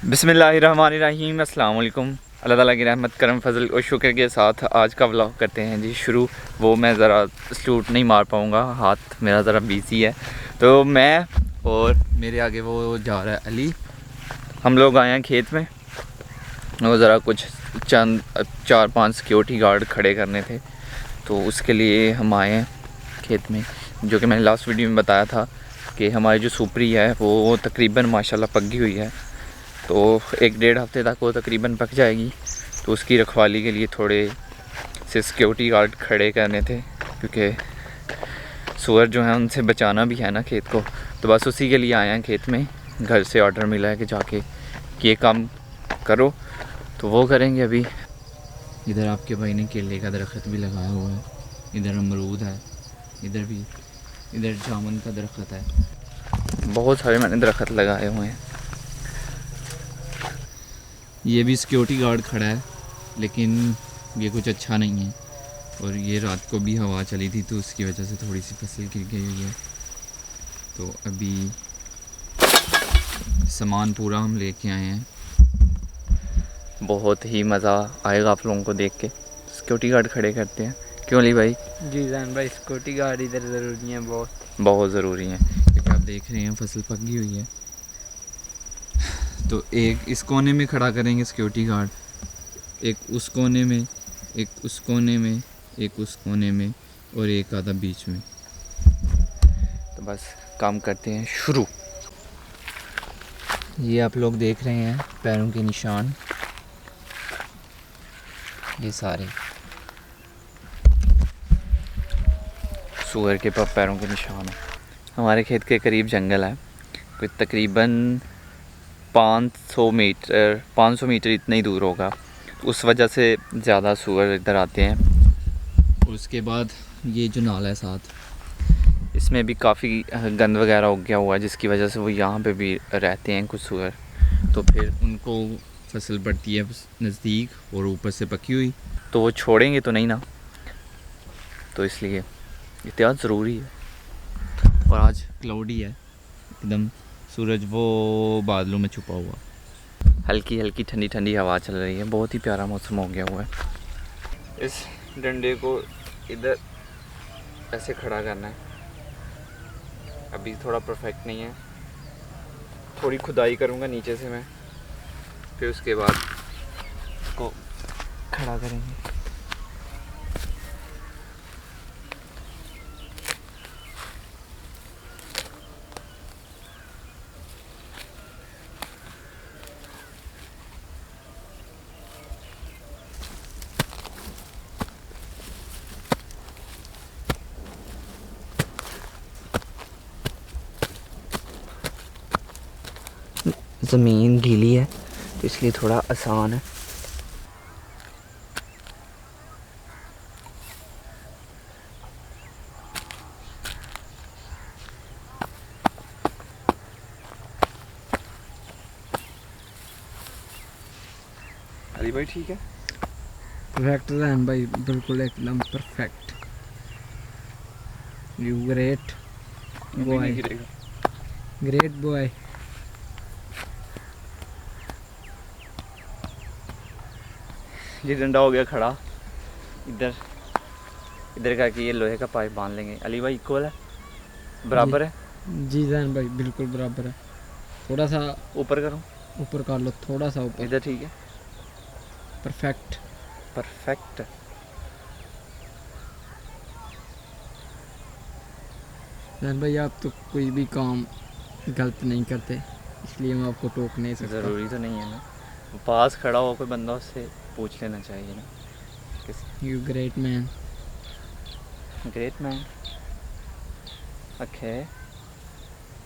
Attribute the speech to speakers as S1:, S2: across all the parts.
S1: बिस्मिल्लाहिर्रहमानिर्रहीम। अस्सलाम वालेकुम। अल्लाह ताला की रहमत करम फजल और शुक्र के साथ आज का व्लॉग करते हैं जी शुरू। वो मैं ज़रा स्लूट नहीं मार पाऊँगा, हाथ मेरा ज़रा बिजी है। तो मैं और मेरे आगे वो जा रहा है अली। हम लोग आए हैं खेत में, वो ज़रा कुछ चंद 4-5 सिक्योरिटी गार्ड खड़े करने थे, तो उसके लिए हम आए हैं खेत में। जो कि मैंने लास्ट वीडियो में बताया था कि हमारी जो सुपरी है वो तकरीबन माशाल्लाह पकी हुई है, तो 1-1.5 हफ्ते तक वो तकरीबन पक जाएगी। तो उसकी रखवाली के लिए थोड़े से सिक्योरिटी गार्ड खड़े करने थे, क्योंकि सूअर जो है उनसे बचाना भी है ना खेत को। तो बस उसी के लिए आए हैं खेत में। घर से ऑर्डर मिला है कि जाके ये काम करो, तो वो करेंगे अभी। इधर आपके भाई ने केले का दरख्त भी लगाया हुआ है, इधर अमरूद है, इधर भी, इधर जामुन का दरख्त है, बहुत सारे मैंने दरख्त लगाए हुए हैं। ये भी सिक्योरिटी गार्ड खड़ा है, लेकिन ये कुछ अच्छा नहीं है। और ये रात को भी हवा चली थी, तो उसकी वजह से थोड़ी सी फसल गिर गई हुई है। तो अभी सामान पूरा हम लेके आए हैं, बहुत ही मज़ा आएगा आप लोगों को देख के। सिक्योरिटी गार्ड खड़े करते हैं, क्यों अली भाई?
S2: जी जैन भाई, सिक्योरिटी गार्ड इधर ज़रूरी है, बहुत
S1: ज़रूरी है, क्योंकि आप देख रहे हैं फसल पकी हुई है। तो एक इस कोने में खड़ा करेंगे सिक्योरिटी गार्ड, एक उस कोने में, एक उस कोने में, एक उस कोने में और एक आधा बीच में। तो बस काम करते हैं शुरू। ये आप लोग देख रहे हैं पैरों के निशान, ये सारे सूअर के पैरों के निशान हैं। हमारे खेत के करीब जंगल है, कोई तकरीबन 500 मीटर इतना ही दूर होगा। उस वजह से ज़्यादा सूअर इधर आते हैं। उसके बाद ये जो नाला है साथ, इसमें भी काफ़ी गंद वगैरह हो गया हुआ है, जिसकी वजह से वो यहाँ पे भी रहते हैं कुछ सूअर। तो फिर उनको फसल पड़ती है नज़दीक और ऊपर से पकी हुई, तो वो छोड़ेंगे तो नहीं ना, तो इसलिए एहतियात ज़रूरी है। और आज क्लाउडी है एकदम, सूरज वो बादलों में छुपा हुआ, हल्की हल्की ठंडी ठंडी हवा चल रही है, बहुत ही प्यारा मौसम हो गया हुआ है। इस डंडे को इधर ऐसे खड़ा करना है, अभी थोड़ा परफेक्ट नहीं है, थोड़ी खुदाई करूँगा नीचे से मैं, फिर उसके बाद इसको खड़ा करेंगे। ज़मीन गीली है तो इसलिए थोड़ा आसान है। अली भाई ठीक है?
S2: परफेक्ट जैन भाई, बिल्कुल एकदम perfect. You great boy, great boy.
S1: ये डंडा हो गया खड़ा, इधर इधर करके ये लोहे का पाइप बांध लेंगे। अली भाई इक्वल है, बराबर है?
S2: जी जैन भाई, बिल्कुल बराबर है। थोड़ा सा
S1: ऊपर करो,
S2: ऊपर कर लो, थोड़ा सा ऊपर।
S1: इधर ठीक है,
S2: परफेक्ट
S1: परफेक्ट।
S2: जैन भाई, आप तो कोई भी काम गलत नहीं करते, इसलिए मैं आपको टोक नहीं सकता।
S1: ज़रूरी तो नहीं है ना, पास खड़ा हो कोई बंदा, उससे पूछ लेना चाहिए ना।
S2: You great man.
S1: Great man, okay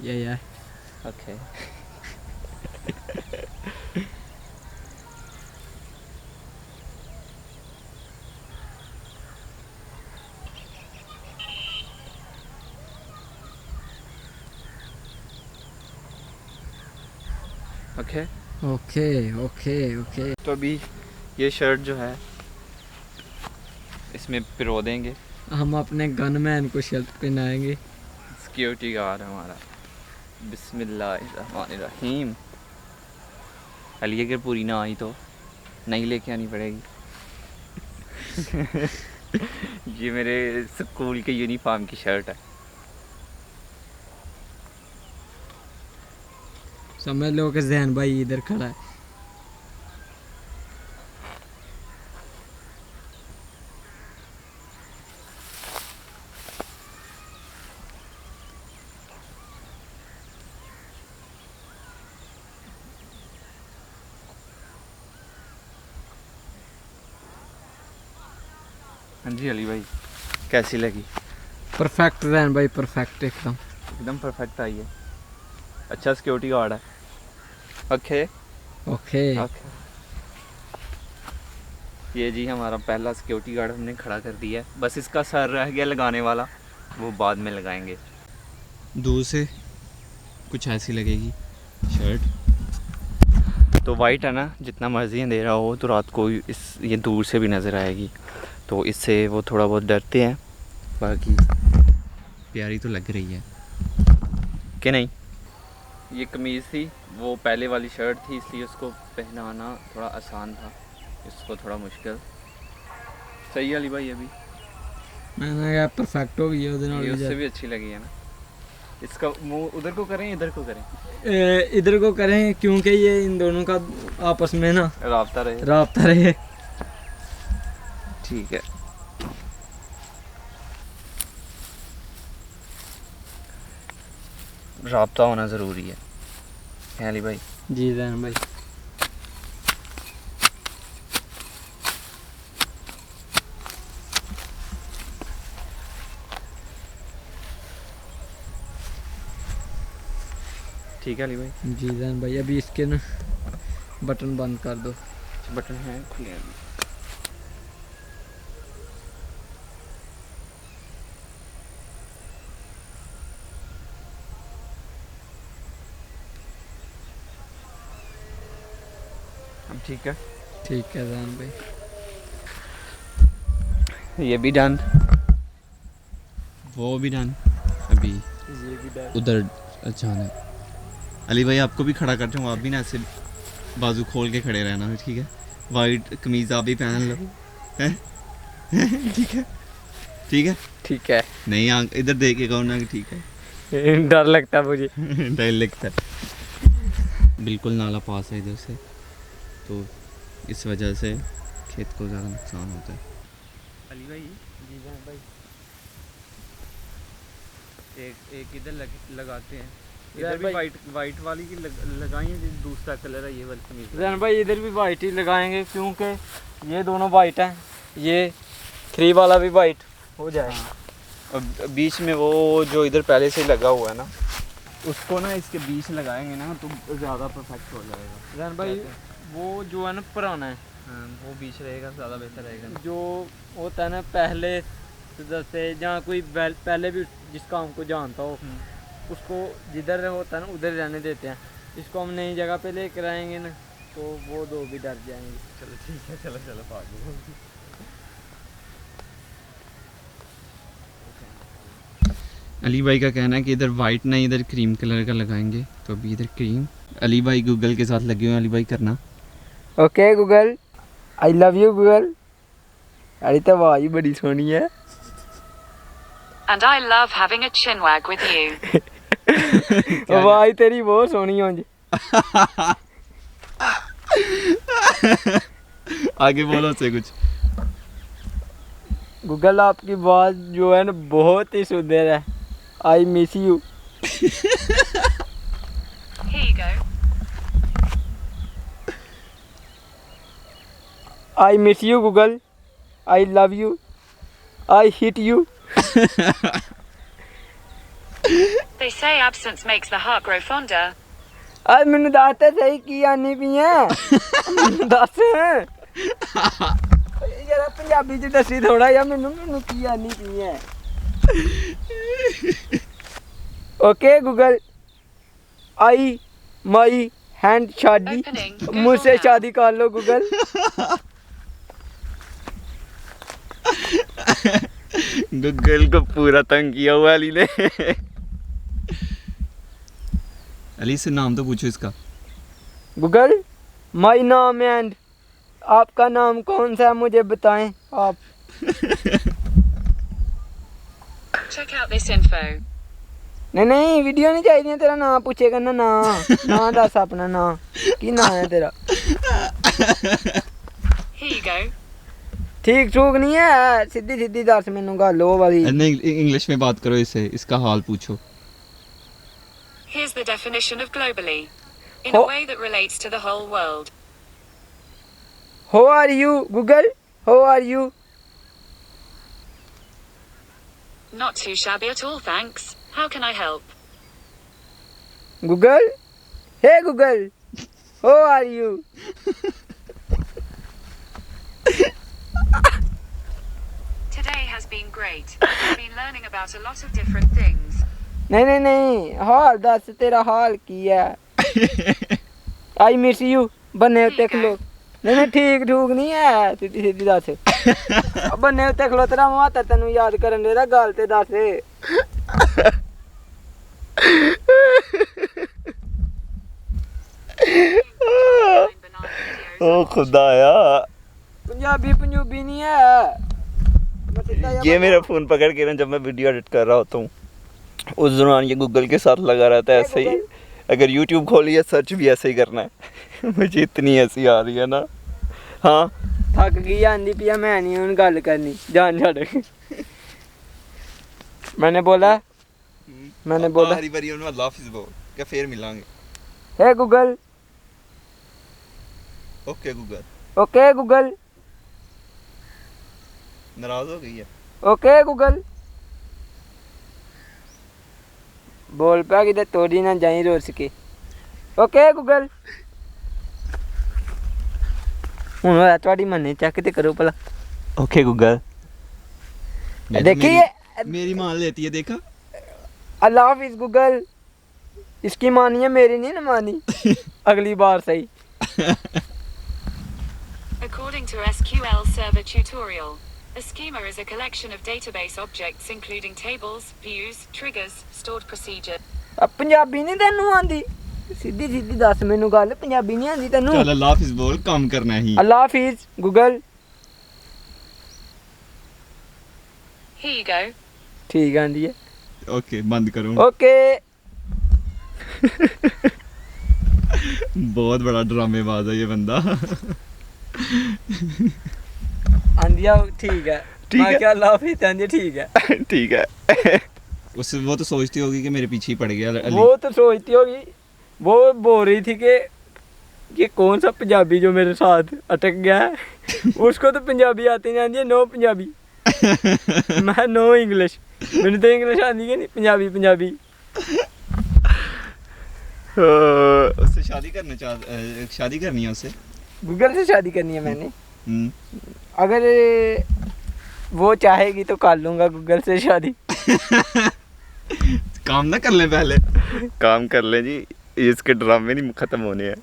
S2: या
S1: okay. Okay
S2: okay okay okay.
S1: तो अभी ये शर्ट जो है इसमें पिरो देंगे,
S2: हम अपने गनमैन को शर्ट पहनाएंगे।
S1: सिक्योरिटी गार्ड हमारा। बिस्मिल्लाहिर्रहमानिर्रहीम। अली अगर पूरी ना आई तो नहीं लेके आनी पड़ेगी। ये मेरे स्कूल के यूनिफॉर्म की शर्ट है।
S2: समझ लो कि जैन भाई इधर खड़ा है।
S1: हाँ जी अली भाई, कैसी लगी?
S2: परफेक्ट जैन भाई, परफेक्ट एकदम।
S1: एकदम परफेक्ट आई है। अच्छा सिक्योरिटी गार्ड है। Okay
S2: okay
S1: okay. ये जी हमारा पहला सिक्योरिटी गार्ड हमने खड़ा कर दिया है। बस इसका सर रह गया लगाने वाला, वो बाद में लगाएंगे। दूर से कुछ ऐसी लगेगी शर्ट। तो वाइट है ना, जितना मर्जी अंधेरा हो तो रात को ये दूर से भी नज़र आएगी, तो इससे वो थोड़ा बहुत डरते हैं। बाकी प्यारी तो लग रही है कि नहीं। ये कमीज़ थी, वो पहले वाली शर्ट थी, इसलिए उसको पहनाना थोड़ा आसान था, इसको थोड़ा मुश्किल। सही है अली भाई। अभी
S2: मैंने कहा परफेक्ट हो गई है
S1: ये उससे
S2: उधर।
S1: भी अच्छी लगी है ना। इसका मुंह उधर को करें इधर को करें?
S2: इधर को करें क्योंकि ये इन दोनों का आपस में ना
S1: राब्ता
S2: रहे।
S1: ठीक है। राब्ता होना ज़रूरी है अली भाई।
S2: जी जैन भाई।
S1: ठीक है अली भाई।
S2: जी जैन भाई, अभी इसके ना बटन बंद कर दो।
S1: बटन है खुले। ठीक है।
S2: ठीक है जैन भाई।
S1: ये भी डन, वो भी डन। अभी
S2: ये भी डर।
S1: उधर जाना है। अली भाई आपको भी खड़ा करता हूँ, आप भी ना ऐसे बाजू खोल के खड़े रहना, ठीक है। वाइट कमीज़ आप भी पहन लो, हैं? ठीक है ठीक है
S2: ठीक है।
S1: नहीं आंख इधर देख के कहो ना कि ठीक है।
S2: डर लगता है मुझे।
S1: डर लगता है। बिल्कुल नाला पास है इधर से, तो इस वजह से खेत को ज़्यादा नुकसान होता है। अली भाई
S2: जी जैन भाई।
S1: एक इधर लगाते हैं।
S2: इधर
S1: इधर
S2: भी
S1: भी वाइट वाली की लगाई है, दूसरा कलर है ये वाली कमीज।
S2: जैन भाई इधर भी वाइट ही लगाएंगे क्योंकि ये दोनों वाइट हैं, ये 3 वाला भी वाइट हो जाएगा।
S1: और बीच में वो जो इधर पहले से लगा हुआ है ना, उसको ना इसके बीच लगाएंगे ना तो ज़्यादा परफेक्ट हो जाएगा।
S2: जैन भाई वो जो है ना पुराना है,
S1: हाँ वो बीच रहेगा, ज़्यादा बेहतर रहेगा।
S2: जो होता है ना पहले से, जैसे जहाँ कोई पहले भी जिस काम को जानता हो उसको जिधर होता है ना उधर रहने देते हैं। इसको हम नई जगह पे लेकर आएंगे ना तो वो दो भी डर जाएंगे।
S1: चलो ठीक है, चलो चलो भागो। अली भाई का कहना है कि इधर वाइट नहीं इधर क्रीम कलर का लगाएंगे, तो अभी इधर क्रीम। अली भाई गूगल के साथ लगे हुए हैं, अली भाई करना।
S2: Okay Google, I love you Google. अरे तो आवाज बड़ी सोहनी है।
S3: And I love having a chinwag with you.
S2: आवाज तेरी बहुत सोहनी है जी।
S1: आगे बोलो से कुछ।
S2: गूगल आपकी आवाज जो है ना बहुत ही सुंदर है। I miss you.
S3: Here you go.
S2: I miss you Google. I love you. I hit you.
S3: They say absence makes the heart grow fonder.
S2: आज मैंने दस तो सही की आनी पी है। दस जरा पंजाबी च दसी थोड़ा या मैनू की आनी पी है। Okay Google, I my hand शादी,
S3: Opening Google
S2: मुझसे
S3: now.
S2: शादी कर लो गूगल।
S1: गूगल को पूरा तंग किया हुआ अली ने। अली से नाम तो पूछो इसका।
S2: गूगल माई नाम एंड आपका नाम कौन सा है मुझे बताएं आप।
S3: Check out this info.
S2: नहीं वीडियो नहीं चाहिए, तेरा नाम पूछे करना ना ना दस अपना नाम की नाम है तेरा।
S3: Here you go.
S2: ठीक ठूक नहीं है, सीधी सीधी दस मैनू गल वो वाली।
S1: नहीं इंग्लिश में बात करो इससे, इसका हाल पूछो।
S3: Here's the definition of globally, in a
S2: Oh.
S3: way that relates to the whole world.
S2: How are you Google? How are you?
S3: Not too shabby at all, thanks. How can I help?
S2: Google? Hey Google, how are you?
S3: Today has been great. We've been learning about a lot of different things.
S2: नहीं हाल दस तेरा हाल की है। I miss you बन्ने उत्ते खलो। नहीं ठीक ठूक नहीं है, सीधी सीधी दस। बन्ने उत्ते खलो तेरा माता तेनू याद करन दे गल ते दस।
S1: ओ खुदाया,
S2: पंजाबी पंजूबी नहीं है। मैं सीधा
S1: ये मेरा फ़ोन पकड़ के ना जब मैं वीडियो एडिट कर रहा होता हूँ उस दौरान ये गूगल के साथ लगा रहता है ऐसे ही। अगर यूट्यूब खोलिए सर्च भी ऐसे ही करना है। मुझे इतनी हंसी आ रही है ना। हाँ
S2: थक गई आंदी पिया, मैं नहीं हूँ गल करनी, जान छड़। मैंने बोला
S1: हरी भरी अल्लाह हाफिज़ बोल के फिर मिलांगे।
S2: Hey Google,
S1: okay Google.
S2: Okay Google,
S1: नाराज हो गई है।
S2: ओके गूगल बोल पा कि तोड़ी ना जाई रोज के। ओके गूगल हूँ थोड़ी मन्ने चेक तो करो भला।
S1: Okay Google.
S2: देखिए
S1: मेरी मान लेती है, देखा।
S2: अल्लाह हाफिज़ गूगल, इसकी मानी है मेरी नहीं ना मानी। अगली बार सही।
S3: According to SQL Server Tutorial, a schema is a collection of database objects including tables, views, triggers, stored procedure.
S2: अब पंजाबी नहीं तेनू आंदी, सीधी सीधी दस मैनू गल, पंजाबी नहीं आंदी तेनू।
S1: चल अल्लाह हाफिज़ बोल, काम करना ही।
S2: अल्लाह हाफिज़ गूगल।
S3: Here you go.
S2: ठीक आंदी है।
S1: ओके बंद करो।
S2: ओके
S1: बहुत बड़ा ड्रामेबाज है ये बंदा।
S2: आंदी है ठीक है। मैं क्या अल्लाह हाफिज़ आंदी है ठीक है।
S1: ठीक है। वो तो सोचती होगी कि मेरे पीछे ही पड़ गया अली।
S2: वो तो सोचती होगी, वो बोल रही थी कि ये कौन सा पंजाबी जो मेरे साथ अटक गया है। उसको तो पंजाबी आती नहीं आती है, नो पंजाबी। मैं नो इंग्लिश, मैंने तो इंग्लिश आती है नहीं, पंजाबी पंजाबी।
S1: उससे शादी करनी है उससे।
S2: गूगल से शादी करनी है मैंने। अगर वो चाहेगी तो कर लूँगा गूगल से शादी।
S1: काम ना कर ले पहले। काम कर ले जी, इसके ड्रामे नहीं ख़त्म होने हैं।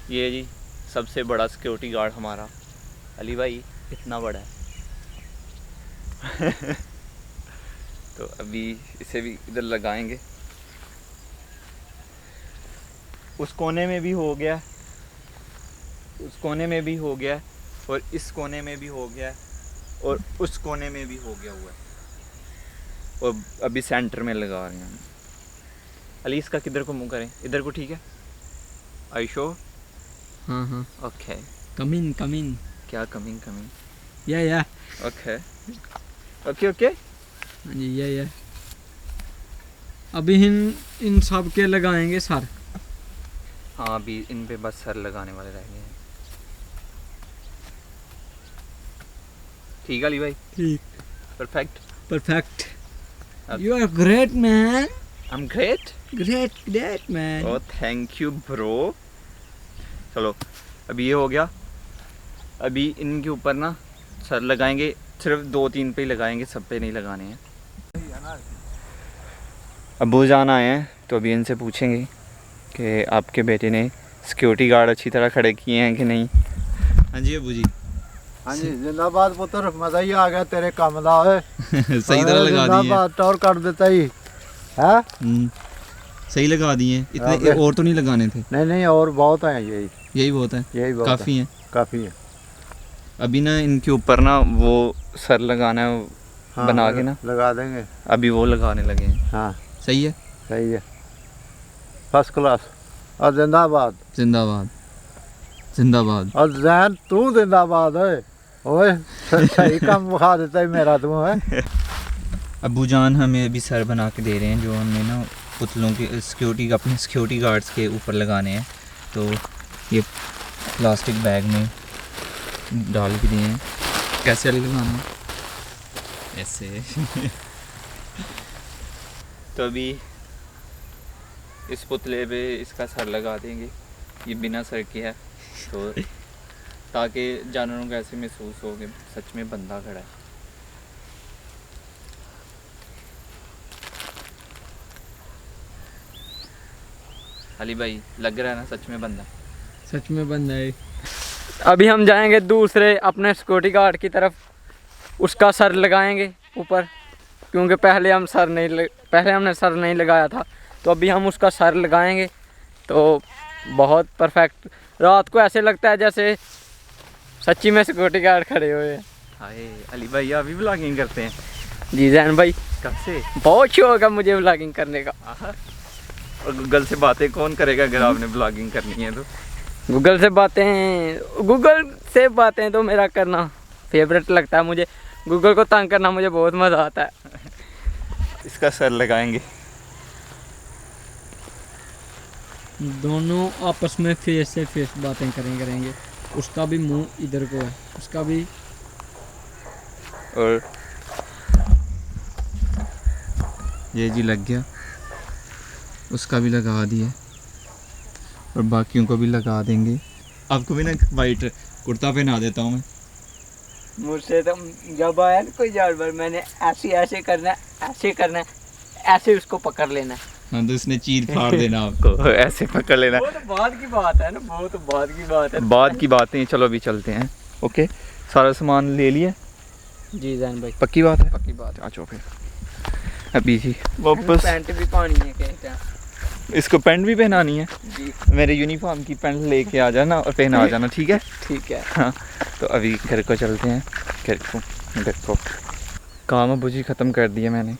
S1: ये जी सबसे बड़ा सिक्योरिटी गार्ड हमारा अली भाई, इतना बड़ा है। तो अभी इसे भी इधर लगाएंगे। उस कोने में भी हो गया, उस कोने में भी हो गया, और इस कोने में भी हो गया, और उस कोने में भी हो गया हुआ है, और अभी सेंटर में लगा रहे हैं। अली इसका किधर को मुंह करें? इधर को, ठीक है? I show?
S2: हाँ
S1: ओके।
S2: कमिंग
S1: क्या कमिंग?
S2: या
S1: ओके ओके ओके।
S2: जी या अभी इन सब के लगाएंगे सर।
S1: हाँ अभी इन पे बस सर लगाने वाले रह गए हैं। ठीक है अली भाई?
S2: ठीक,
S1: perfect.
S2: You are great man.
S1: I am great
S2: man.
S1: Oh thank you bro. चलो अभी ये हो गया। अभी इनके ऊपर ना सर लगाएंगे, सिर्फ 2-3 पे ही लगाएंगे, सब पे नहीं लगाने हैं। अब्बू जान आए हैं तो अभी इनसे पूछेंगे कि आपके बेटे ने सिक्योरिटी गार्ड अच्छी तरह खड़े किए हैं कि नहीं। हाँ जी अब्बू जी।
S4: हाँ जी जिंदाबाद पुत्र, मजा ही आ गया तेरे काम दा ओए।
S1: सही तरह लगा दिए।
S4: जिंदाबाद, टॉर कर देता ही है।
S1: सही लगा दिए हैं
S4: हाँ,
S1: इतने, और तो नहीं लगाने थे?
S4: नहीं नहीं, और बहुत हैं यही,
S1: यही बहुत है,
S4: यही बहुत
S1: काफ़ी हैं।
S4: काफ़ी है।
S1: अभी ना इनके ऊपर ना वो सर लगाना है
S4: हाँ,
S1: बना के ना,
S4: लगा देंगे।
S1: अभी वो लगाने लगे हैं।
S4: हाँ
S1: सही है,
S4: सही है, फर्स्ट क्लास। और जिंदाबाद,
S1: जिंदाबाद जिंदाबाद।
S4: और जैन तू जिंदाबाद है। ओए सही काम बखा देता है मेरा तू है।
S1: अबू जान हमें अभी सर बना के दे रहे हैं, जो हमने ना पुतलों के सिक्योरिटी, अपने सिक्योरिटी गार्ड्स के ऊपर लगाने हैं। तो ये प्लास्टिक बैग में डाल के दिए हैं। कैसे लगाना है? ऐसे। तो अभी इस पुतले पे इसका सर लगा देंगे, ये बिना सर के है, तो ताकि जानवरों को ऐसे महसूस हो कि सच में बंदा खड़ा है। अली भाई लग रहा है ना सच में बंदा?
S2: सच में बंद है। अभी हम जाएंगे दूसरे अपने सिक्योरिटी गार्ड की तरफ, उसका सर लगाएंगे ऊपर, क्योंकि पहले हमने सर नहीं लगाया था, तो अभी हम उसका सर लगाएंगे। तो बहुत परफेक्ट, रात को ऐसे लगता है जैसे सच्ची में सिक्योरिटी गार्ड खड़े हुए हैं।
S1: हाय अली भाई अभी व्लॉगिंग करते हैं?
S2: जी जैन भाई,
S1: कब से?
S2: बहुत शौक है मुझे व्लॉगिंग करने का।
S1: और गूगल से बातें कौन करेगा अगर आपने ब्लॉगिंग करनी है तो?
S2: गूगल से बातें तो मेरा करना फेवरेट लगता है मुझे। गूगल को तंग करना मुझे बहुत मज़ा आता है।
S1: इसका सर लगाएंगे।
S2: दोनों आपस में फेस से फेस बातें करेंगे। उसका भी मुंह इधर को है, उसका भी।
S1: और ये जी लग गया, उसका भी लगा दिया, और बाकियों को भी लगा देंगे। आपको भी ना वाइट कुर्ता पहना देता हूँ मैं।
S2: मुझसे तो जब आया ना कोई जानवर, मैंने ऐसे करना है, ऐसे उसको पकड़ लेना है।
S1: हाँ, तो इसने चीर फाड़ देना आपको। ऐसे पकड़ लेना।
S2: वो तो बाद की बात है ना, वो तो बाद की बात है।
S1: बाद की बातें, चलो अभी चलते हैं। ओके, सारा सामान ले लिया?
S2: जी जैन भाई,
S1: पक्की बात है?
S2: पक्की बात है।
S1: आ जाओ फिर अभी जी वापस।
S2: पैंट भी पानी है कहते हैं।
S1: इसको पैंट भी पहनानी है?
S2: जी
S1: मेरे यूनिफॉर्म की पैंट लेके आ जाना और पहना आ जाना, ठीक है?
S2: ठीक है।
S1: हाँ, तो अभी घर को चलते हैं। घर को काम अबू जी ख़त्म कर दिया मैंने,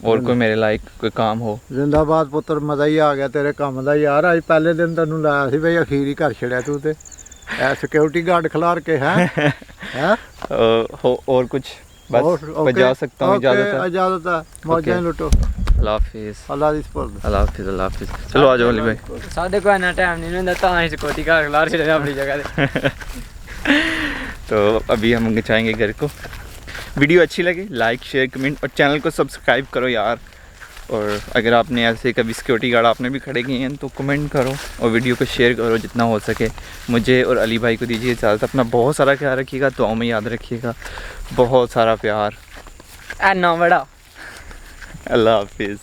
S1: और कोई मेरे लायक कोई काम हो।
S4: जिंदाबाद पुत्र, मज़ा ही आ गया तेरे काम का यार। अज पहले दिन तेन लाया सी बई, अखीर ही कर छड़िया तू ते। सिक्योरिटी गार्ड खिलार के है।
S1: और कुछ बस बजा सकता हूँ?
S4: इजाज़त है, मौजें लुटो।
S1: अल्लाह हाफिज़।
S4: अल्लाह दी सुपुर्द।
S1: अल्लाह हाफिज़। अल्लाह हाफिज़। चलो आ जाओ अली भाई।
S2: साढ़े को इतना टाइम नहीं मिलता, तां ही सिक्योरिटी गार्ड खिलार छड़े अपनी जगह पे।
S1: तो अभी हम जाएंगे घर को। वीडियो अच्छी लगे लाइक शेयर कमेंट, और चैनल को सब्सक्राइब करो यार। और अगर आपने ऐसे कभी सिक्योरिटी गार्ड आपने भी खड़े किए हैं तो कमेंट करो, और वीडियो को शेयर करो जितना हो सके। मुझे और अली भाई को दीजिए इजाज़त। अपना बहुत सारा ख्याल रखिएगा, दुआओं में याद रखिएगा। बहुत सारा प्यार।
S2: ना बड़ा।
S1: अल्लाह हाफिज़।